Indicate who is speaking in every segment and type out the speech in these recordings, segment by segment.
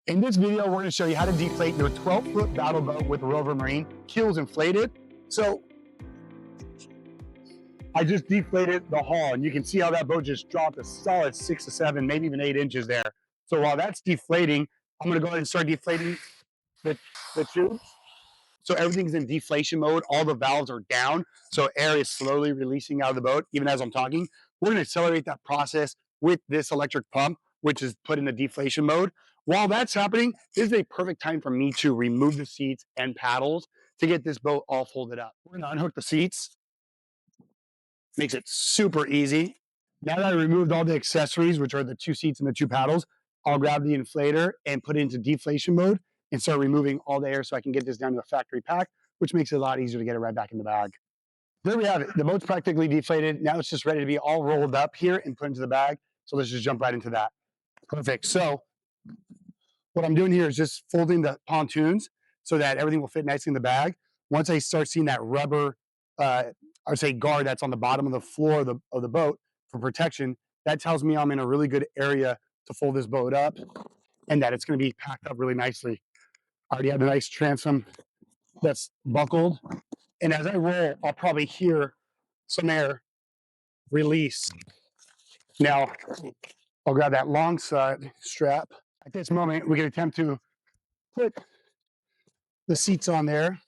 Speaker 1: In this video, we're going to show you how to deflate into a 12-foot battle boat with Rover Marine. Keel's inflated. So I just deflated the hull, and you can see how that boat just dropped a solid 6 to 7, maybe even 8 inches there. So while that's deflating, I'm going to go ahead and start deflating the tubes. So everything's in deflation mode. All the valves are down. So air is slowly releasing out of the boat, even as I'm talking. We're going to accelerate that process with this electric pump, which is put in the deflation mode. While that's happening, this is a perfect time for me to remove the seats and paddles to get this boat all folded up. We're going to unhook the seats. Makes it super easy. Now that I removed all the accessories, which are the 2 seats and the 2 paddles, I'll grab the inflator and put it into deflation mode and start removing all the air so I can get this down to a factory pack, which makes it a lot easier to get it right back in the bag. There we have it. The boat's practically deflated. Now it's just ready to be all rolled up here and put into the bag. So let's just jump right into that. Perfect. So what I'm doing here is just folding the pontoons so that everything will fit nicely in the bag. Once I start seeing that rubber, I would say guard that's on the bottom of the floor of the boat for protection, that tells me I'm in a really good area to fold this boat up and that it's going to be packed up really nicely. I already have the nice transom that's buckled. And as I roll, I'll probably hear some air release. Now, I'll grab that long side strap. At this moment, we can attempt to put the seats on there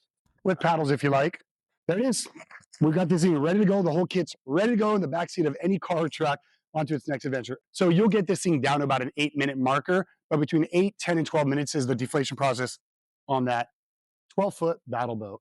Speaker 1: with paddles if you like. There it is. We've got this thing ready to go. The whole kit's ready to go in the backseat of any car or truck onto its next adventure. So you'll get this thing down to about an 8-minute marker, but between 8, 10, and 12 minutes is the deflation process on that 12-foot battle boat.